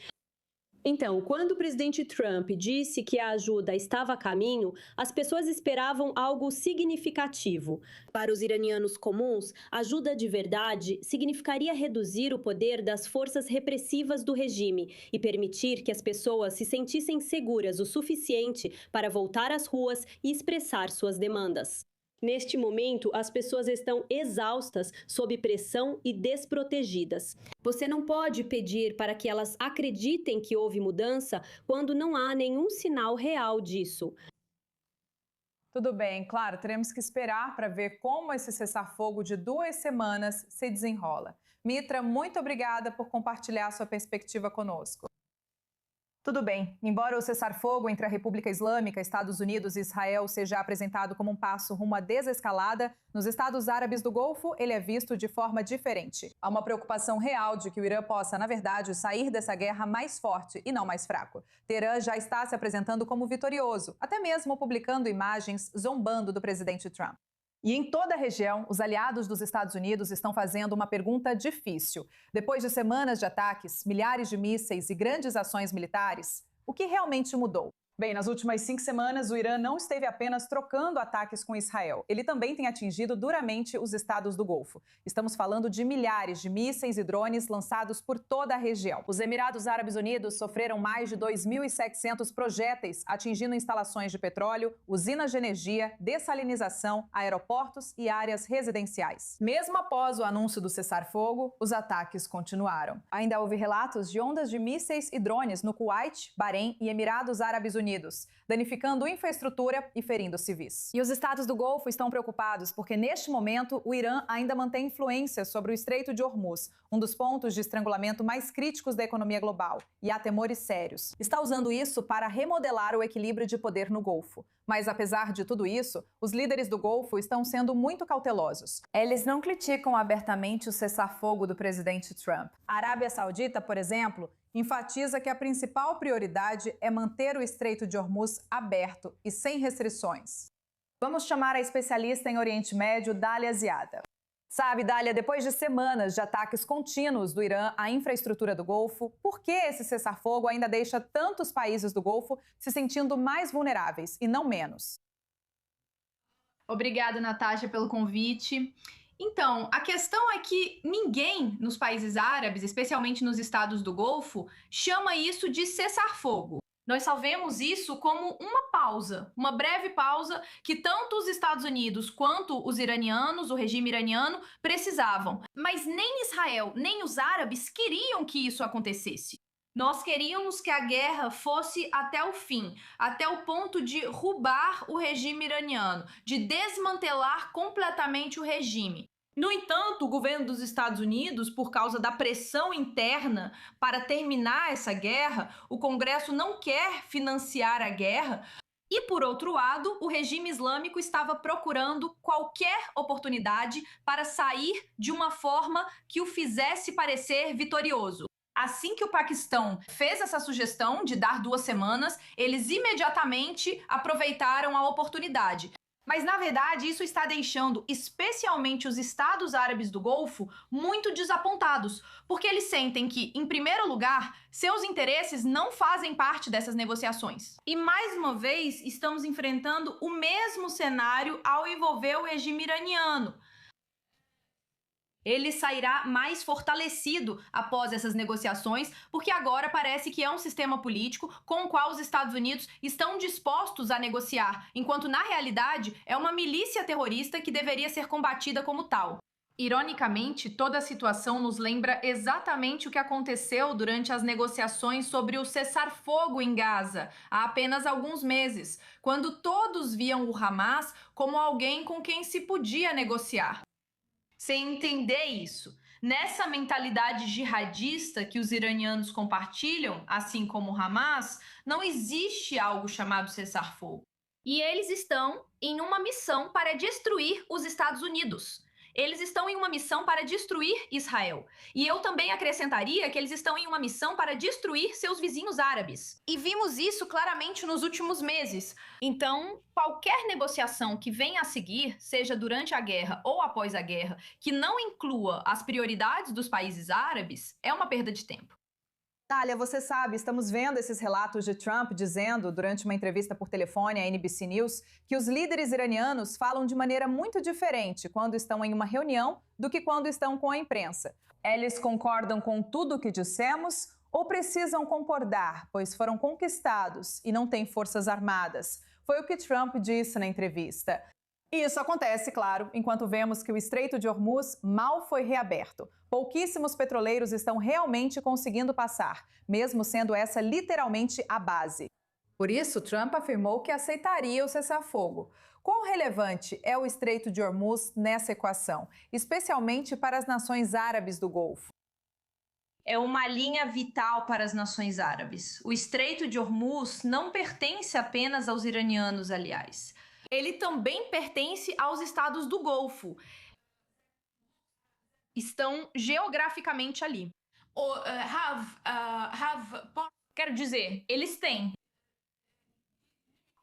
Então, quando o presidente Trump disse que a ajuda estava a caminho, as pessoas esperavam algo significativo. Para os iranianos comuns, ajuda de verdade significaria reduzir o poder das forças repressivas do regime e permitir que as pessoas se sentissem seguras o suficiente para voltar às ruas e expressar suas demandas. Neste momento, as pessoas estão exaustas, sob pressão e desprotegidas. Você não pode pedir para que elas acreditem que houve mudança quando não há nenhum sinal real disso. Tudo bem, claro, teremos que esperar para ver como esse cessar-fogo de 2 semanas se desenrola. Mitra, muito obrigada por compartilhar sua perspectiva conosco. Tudo bem, embora o cessar-fogo entre a República Islâmica, Estados Unidos e Israel seja apresentado como um passo rumo à desescalada, nos Estados Árabes do Golfo ele é visto de forma diferente. Há uma preocupação real de que o Irã possa, na verdade, sair dessa guerra mais forte e não mais fraco. Teherã já está se apresentando como vitorioso, até mesmo publicando imagens zombando do presidente Trump. E em toda a região, os aliados dos Estados Unidos estão fazendo uma pergunta difícil. Depois de semanas de ataques, milhares de mísseis e grandes ações militares, o que realmente mudou? Bem, nas últimas 5 semanas, o Irã não esteve apenas trocando ataques com Israel. Ele também tem atingido duramente os estados do Golfo. Estamos falando de milhares de mísseis e drones lançados por toda a região. Os Emirados Árabes Unidos sofreram mais de 2.700 projéteis, atingindo instalações de petróleo, usinas de energia, dessalinização, aeroportos e áreas residenciais. Mesmo após o anúncio do cessar-fogo, os ataques continuaram. Ainda houve relatos de ondas de mísseis e drones no Kuwait, Bahrein e Emirados Árabes Unidos, danificando infraestrutura e ferindo civis. E os estados do Golfo estão preocupados porque, neste momento, o Irã ainda mantém influência sobre o Estreito de Hormuz, um dos pontos de estrangulamento mais críticos da economia global, e há temores sérios. Está usando isso para remodelar o equilíbrio de poder no Golfo. Mas, apesar de tudo isso, os líderes do Golfo estão sendo muito cautelosos. Eles não criticam abertamente o cessar-fogo do presidente Trump. A Arábia Saudita, por exemplo, enfatiza que a principal prioridade é manter o Estreito de Hormuz aberto e sem restrições. Vamos chamar a especialista em Oriente Médio, Dália Ziada. Sabe, Dália, depois de semanas de ataques contínuos do Irã à infraestrutura do Golfo, por que esse cessar-fogo ainda deixa tantos países do Golfo se sentindo mais vulneráveis e não menos? Obrigada, Natasha, pelo convite. Então, a questão é que ninguém nos países árabes, especialmente nos estados do Golfo, chama isso de cessar-fogo. Nós só vemos isso como uma pausa, uma breve pausa que tanto os Estados Unidos quanto os iranianos, o regime iraniano, precisavam. Mas nem Israel, nem os árabes queriam que isso acontecesse. Nós queríamos que a guerra fosse até o fim, até o ponto de roubar o regime iraniano, de desmantelar completamente o regime. No entanto, o governo dos Estados Unidos, por causa da pressão interna para terminar essa guerra, o Congresso não quer financiar a guerra. E, por outro lado, o regime islâmico estava procurando qualquer oportunidade para sair de uma forma que o fizesse parecer vitorioso. Assim que o Paquistão fez essa sugestão de dar 2 semanas, eles imediatamente aproveitaram a oportunidade. Mas, na verdade, isso está deixando, especialmente os Estados Árabes do Golfo, muito desapontados, porque eles sentem que, em primeiro lugar, seus interesses não fazem parte dessas negociações. E, mais uma vez, estamos enfrentando o mesmo cenário ao envolver o regime iraniano. Ele sairá mais fortalecido após essas negociações, porque agora parece que é um sistema político com o qual os Estados Unidos estão dispostos a negociar, enquanto na realidade é uma milícia terrorista que deveria ser combatida como tal. Ironicamente, toda a situação nos lembra exatamente o que aconteceu durante as negociações sobre o cessar-fogo em Gaza, há apenas alguns meses, quando todos viam o Hamas como alguém com quem se podia negociar. Sem entender isso, nessa mentalidade jihadista que os iranianos compartilham, assim como o Hamas, não existe algo chamado cessar-fogo. E eles estão em uma missão para destruir os Estados Unidos. Eles estão em uma missão para destruir Israel. E eu também acrescentaria que eles estão em uma missão para destruir seus vizinhos árabes. E vimos isso claramente nos últimos meses. Então, qualquer negociação que venha a seguir, seja durante a guerra ou após a guerra, que não inclua as prioridades dos países árabes, é uma perda de tempo. Natália, você sabe, estamos vendo esses relatos de Trump dizendo, durante uma entrevista por telefone à NBC News, que os líderes iranianos falam de maneira muito diferente quando estão em uma reunião do que quando estão com a imprensa. Eles concordam com tudo o que dissemos ou precisam concordar, pois foram conquistados e não têm forças armadas? Foi o que Trump disse na entrevista. E isso acontece, claro, enquanto vemos que o Estreito de Hormuz mal foi reaberto. Pouquíssimos petroleiros estão realmente conseguindo passar, mesmo sendo essa literalmente a base. Por isso, Trump afirmou que aceitaria o cessar-fogo. Quão relevante é o Estreito de Hormuz nessa equação, especialmente para as nações árabes do Golfo? É uma linha vital para as nações árabes. O Estreito de Hormuz não pertence apenas aos iranianos, aliás. Ele também pertence aos estados do Golfo. Estão geograficamente ali. Quero dizer, eles têm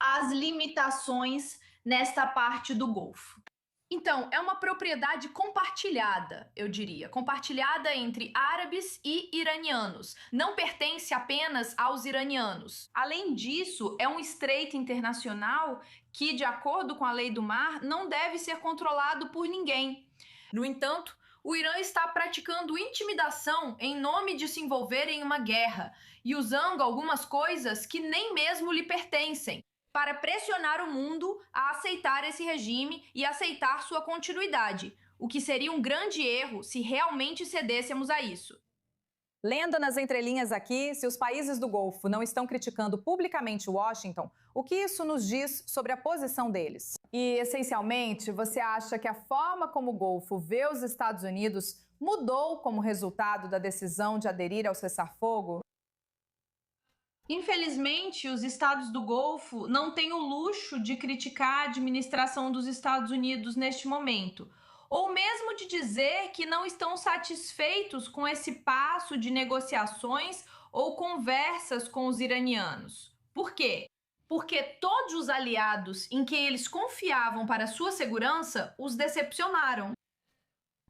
as limitações nesta parte do Golfo. Então, é uma propriedade compartilhada, eu diria. Compartilhada entre árabes e iranianos. Não pertence apenas aos iranianos. Além disso, é um estreito internacional que, de acordo com a lei do mar, não deve ser controlado por ninguém. No entanto, o Irã está praticando intimidação em nome de se envolver em uma guerra e usando algumas coisas que nem mesmo lhe pertencem, para pressionar o mundo a aceitar esse regime e aceitar sua continuidade, o que seria um grande erro se realmente cedêssemos a isso. Lendo nas entrelinhas aqui, se os países do Golfo não estão criticando publicamente Washington, o que isso nos diz sobre a posição deles? E, essencialmente, você acha que a forma como o Golfo vê os Estados Unidos mudou como resultado da decisão de aderir ao cessar-fogo? Infelizmente, os estados do Golfo não têm o luxo de criticar a administração dos Estados Unidos neste momento, ou mesmo de dizer que não estão satisfeitos com esse passo de negociações ou conversas com os iranianos. Por quê? Porque todos os aliados em quem eles confiavam para sua segurança os decepcionaram.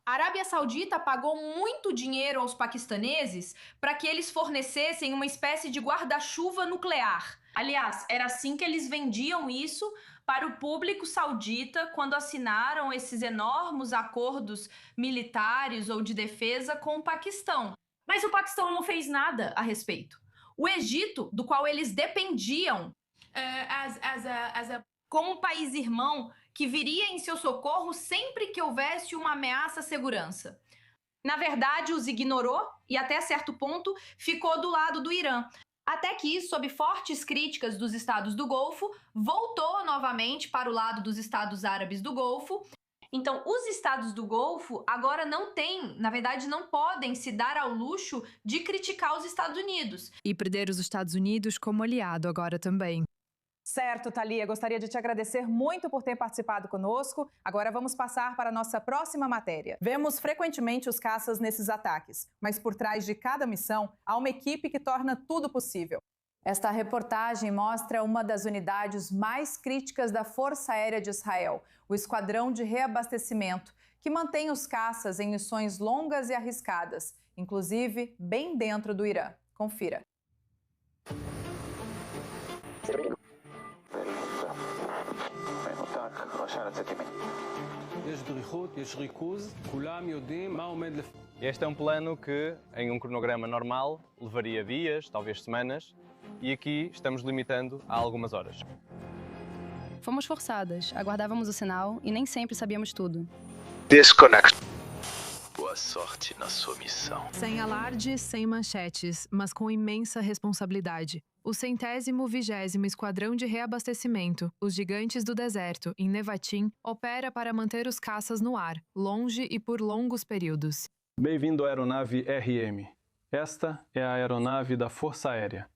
A Arábia Saudita pagou muito dinheiro aos paquistaneses para que eles fornecessem uma espécie de guarda-chuva nuclear. Aliás, era assim que eles vendiam isso para o público saudita quando assinaram esses enormes acordos militares ou de defesa com o Paquistão. Mas o Paquistão não fez nada a respeito. O Egito, do qual eles dependiam como um país irmão que viria em seu socorro sempre que houvesse uma ameaça à segurança. Na verdade, os ignorou e, até certo ponto, ficou do lado do Irã. Até que, sob fortes críticas dos estados do Golfo, voltou novamente para o lado dos estados árabes do Golfo. Então, os estados do Golfo agora não têm, na verdade, não podem se dar ao luxo de criticar os Estados Unidos. E perder os Estados Unidos como aliado agora também. Certo, Thalia, gostaria de te agradecer muito por ter participado conosco. Agora vamos passar para a nossa próxima matéria. Vemos frequentemente os caças nesses ataques, mas por trás de cada missão há uma equipe que torna tudo possível. Esta reportagem mostra uma das unidades mais críticas da Força Aérea de Israel, o Esquadrão de Reabastecimento, que mantém os caças em missões longas e arriscadas, inclusive bem dentro do Irã. Confira. Este é um plano que, em um cronograma normal, levaria dias, talvez semanas, e aqui estamos limitando a algumas horas. Fomos forçadas, aguardávamos o sinal e nem sempre sabíamos tudo. Desconect. Boa sorte na sua missão. Sem alarde, sem manchetes, mas com imensa responsabilidade. O 120º Esquadrão de Reabastecimento, os Gigantes do Deserto, em Nevatim, opera para manter os caças no ar, longe e por longos períodos. Bem-vindo à aeronave RM. Esta é a aeronave da Força Aérea.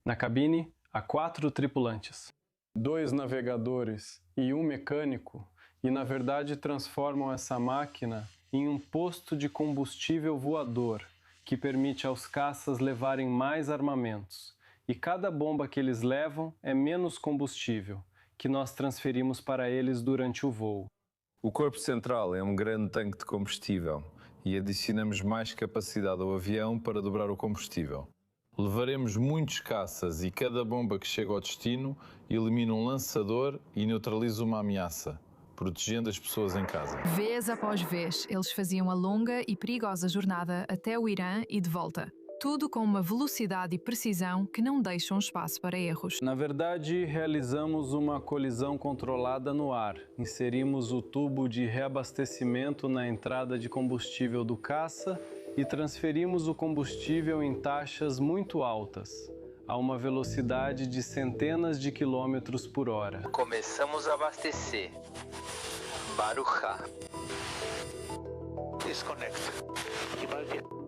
Na cabine, há 4 tripulantes. 2 navegadores e 1 mecânico, e na verdade transformam essa máquina em um posto de combustível voador, que permite aos caças levarem mais armamentos. E cada bomba que eles levam é menos combustível, que nós transferimos para eles durante o voo. O corpo central é um grande tanque de combustível e adicionamos mais capacidade ao avião para dobrar o combustível. Levaremos muitos caças e cada bomba que chega ao destino elimina um lançador e neutraliza uma ameaça, protegendo as pessoas em casa. Vez após vez, eles faziam a longa e perigosa jornada até o Irã e de volta. Tudo com uma velocidade e precisão que não deixam espaço para erros. Na verdade, realizamos uma colisão controlada no ar. Inserimos o tubo de reabastecimento na entrada de combustível do caça e transferimos o combustível em taxas muito altas, a uma velocidade de centenas de quilômetros por hora. Começamos a abastecer. Baruchá. Desconecta.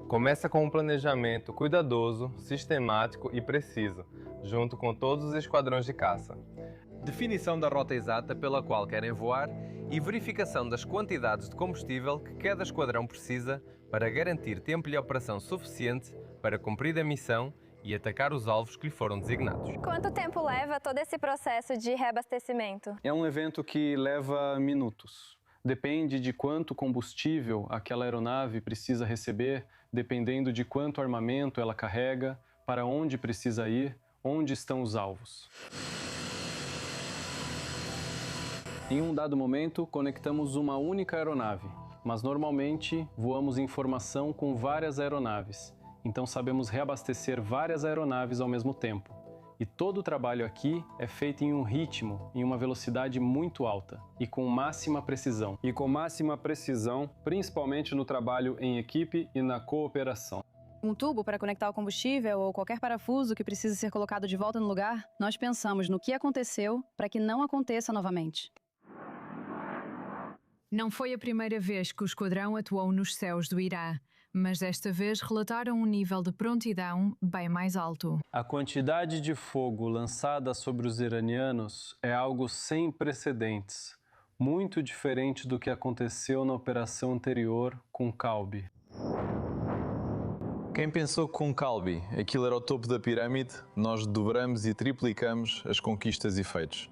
Começa com um planejamento cuidadoso, sistemático e preciso, junto com todos os esquadrões de caça. Definição da rota exata pela qual querem voar e verificação das quantidades de combustível que cada esquadrão precisa para garantir tempo de operação suficiente para cumprir a missão e atacar os alvos que lhe foram designados. Quanto tempo leva todo esse processo de reabastecimento? É um evento que leva minutos. Depende de quanto combustível aquela aeronave precisa receber, dependendo de quanto armamento ela carrega, para onde precisa ir, onde estão os alvos. Em um dado momento, conectamos uma única aeronave, mas normalmente voamos em formação com várias aeronaves, então sabemos reabastecer várias aeronaves ao mesmo tempo. E todo o trabalho aqui é feito em um ritmo, em uma velocidade muito alta e com máxima precisão. E com máxima precisão, principalmente no trabalho em equipe e na cooperação. Um tubo para conectar o combustível ou qualquer parafuso que precise ser colocado de volta no lugar, nós pensamos no que aconteceu para que não aconteça novamente. Não foi a primeira vez que o esquadrão atuou nos céus do Irã, mas desta vez relataram um nível de prontidão bem mais alto. A quantidade de fogo lançada sobre os iranianos é algo sem precedentes, muito diferente do que aconteceu na operação anterior com Calbi. Quem pensou que com Calbi aquilo era o topo da pirâmide, nós dobramos e triplicamos as conquistas e feitos.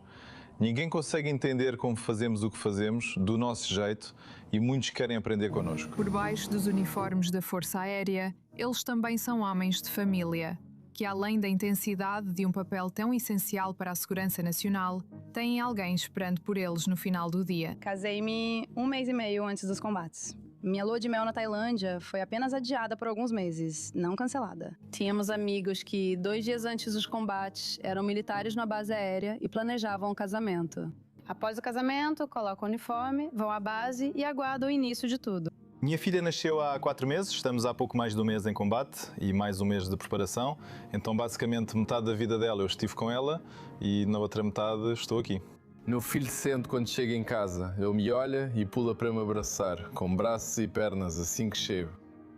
Ninguém consegue entender como fazemos o que fazemos, do nosso jeito, e muitos querem aprender connosco. Por baixo dos uniformes da Força Aérea, eles também são homens de família. que, além da intensidade de um papel tão essencial para a segurança nacional, têm alguém esperando por eles no final do dia. Casei-me 1 mês e meio antes dos combates. Minha lua de mel na Tailândia foi apenas adiada por alguns meses, não cancelada. Tínhamos amigos que, 2 dias antes dos combates, eram militares na base aérea e planejavam o casamento. Após o casamento, colocam o uniforme, vão à base e aguardam o início de tudo. Minha filha nasceu há 4 meses, estamos há pouco mais de 1 mês em combate e mais 1 mês de preparação. Então, basicamente, metade da vida dela eu estive com ela e na outra metade estou aqui. Meu filho sente quando chega em casa. Ele me olha e pula para me abraçar, com braços e pernas, assim que chego.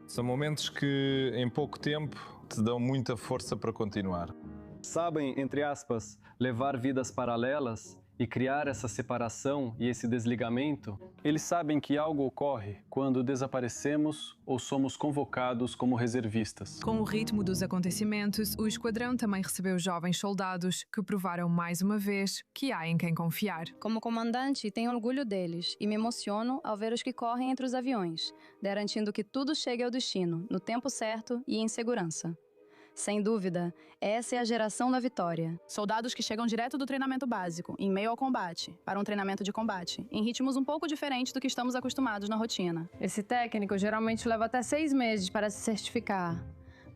São momentos que, em pouco tempo, te dão muita força para continuar. Sabem, entre aspas, levar vidas paralelas e criar essa separação e esse desligamento. Eles sabem que algo ocorre quando desaparecemos ou somos convocados como reservistas. Com o ritmo dos acontecimentos, o esquadrão também recebeu jovens soldados que provaram mais uma vez que há em quem confiar. Como comandante, tenho orgulho deles e me emociono ao ver os que correm entre os aviões, garantindo que tudo chegue ao destino, no tempo certo e em segurança. Sem dúvida, essa é a geração da vitória. Soldados que chegam direto do treinamento básico, em meio ao combate, para um treinamento de combate, em ritmos um pouco diferentes do que estamos acostumados na rotina. Esse técnico geralmente leva até 6 meses para se certificar,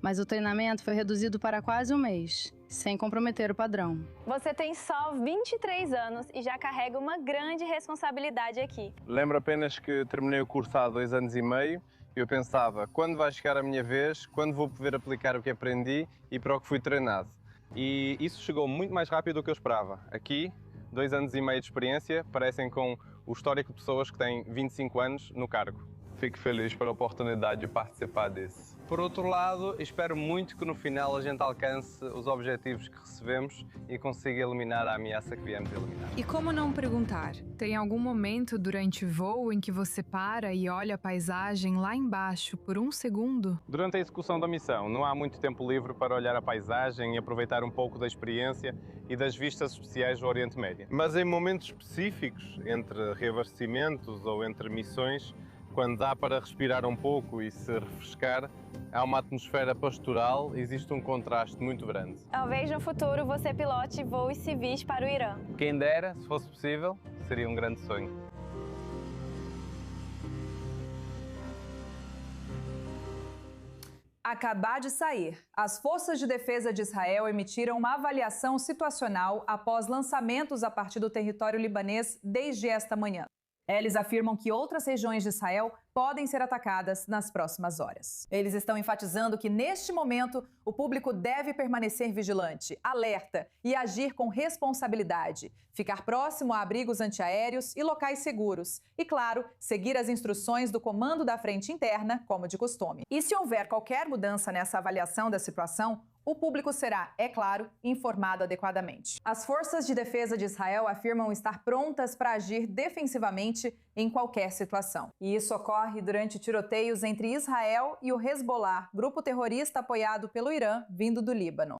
mas o treinamento foi reduzido para quase 1 mês, sem comprometer o padrão. Você tem só 23 anos e já carrega uma grande responsabilidade aqui. Lembro apenas que terminei o curso há 2 anos e meio. Eu pensava, quando vai chegar a minha vez, quando vou poder aplicar o que aprendi e para o que fui treinado. E isso chegou muito mais rápido do que eu esperava. Aqui, 2 anos e meio de experiência parecem com o histórico de pessoas que têm 25 anos no cargo. Fico feliz pela oportunidade de participar desse. Por outro lado, espero muito que no final a gente alcance os objetivos que recebemos e consiga eliminar a ameaça que viemos eliminar. E como não perguntar? Tem algum momento durante o voo em que você para e olha a paisagem lá embaixo por 1 segundo? Durante a execução da missão, não há muito tempo livre para olhar a paisagem e aproveitar um pouco da experiência e das vistas especiais do Oriente Médio. Mas em momentos específicos, entre reabastecimentos ou entre missões, quando dá para respirar um pouco e se refrescar, há uma atmosfera pastoral, existe um contraste muito grande. Talvez no futuro você pilote voos civis para o Irã. Quem dera, se fosse possível, seria um grande sonho. Acabar de sair. As Forças de Defesa de Israel emitiram uma avaliação situacional após lançamentos a partir do território libanês desde esta manhã. Eles afirmam que outras regiões de Israel podem ser atacadas nas próximas horas. Eles estão enfatizando que, neste momento, o público deve permanecer vigilante, alerta e agir com responsabilidade, ficar próximo a abrigos antiaéreos e locais seguros e, claro, seguir as instruções do Comando da Frente Interna, como de costume. E se houver qualquer mudança nessa avaliação da situação, o público será, é claro, informado adequadamente. As Forças de Defesa de Israel afirmam estar prontas para agir defensivamente em qualquer situação. E isso ocorre durante tiroteios entre Israel e o Hezbollah, grupo terrorista apoiado pelo Irã, vindo do Líbano.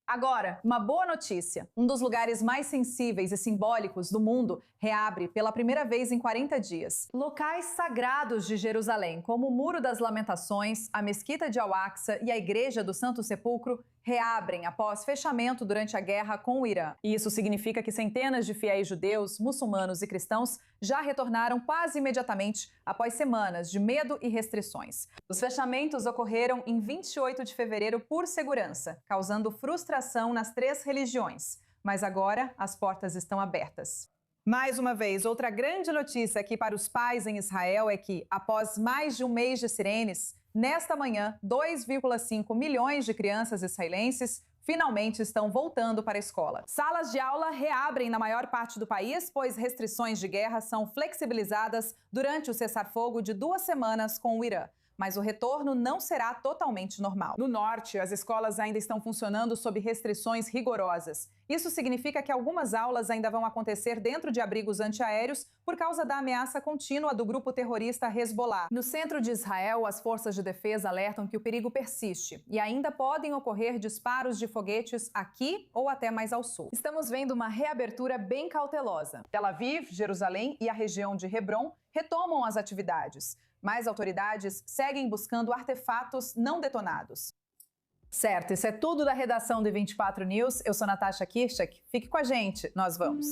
Agora, uma boa notícia. Um dos lugares mais sensíveis e simbólicos do mundo reabre pela primeira vez em 40 dias. Locais sagrados de Jerusalém, como o Muro das Lamentações, a Mesquita de Al-Aqsa e a Igreja do Santo Sepulcro, reabrem após fechamento durante a guerra com o Irã. E isso significa que centenas de fiéis judeus, muçulmanos e cristãos já retornaram quase imediatamente após semanas de medo e restrições. Os fechamentos ocorreram em 28 de fevereiro por segurança, causando frustração nas 3 religiões. Mas agora as portas estão abertas. Mais uma vez, outra grande notícia aqui para os pais em Israel é que, após mais de 1 mês de sirenes, nesta manhã, 2,5 milhões de crianças israelenses finalmente estão voltando para a escola. Salas de aula reabrem na maior parte do país, pois restrições de guerra são flexibilizadas durante o cessar-fogo de 2 semanas com o Irã. Mas o retorno não será totalmente normal. No norte, as escolas ainda estão funcionando sob restrições rigorosas. Isso significa que algumas aulas ainda vão acontecer dentro de abrigos antiaéreos por causa da ameaça contínua do grupo terrorista Hezbollah. No centro de Israel, as forças de defesa alertam que o perigo persiste e ainda podem ocorrer disparos de foguetes aqui ou até mais ao sul. Estamos vendo uma reabertura bem cautelosa. Tel Aviv, Jerusalém e a região de Hebron retomam as atividades, mas autoridades seguem buscando artefatos não detonados. Certo, isso é tudo da redação do 24 News. Eu sou Natasha Kirchak. Fique com a gente, nós vamos.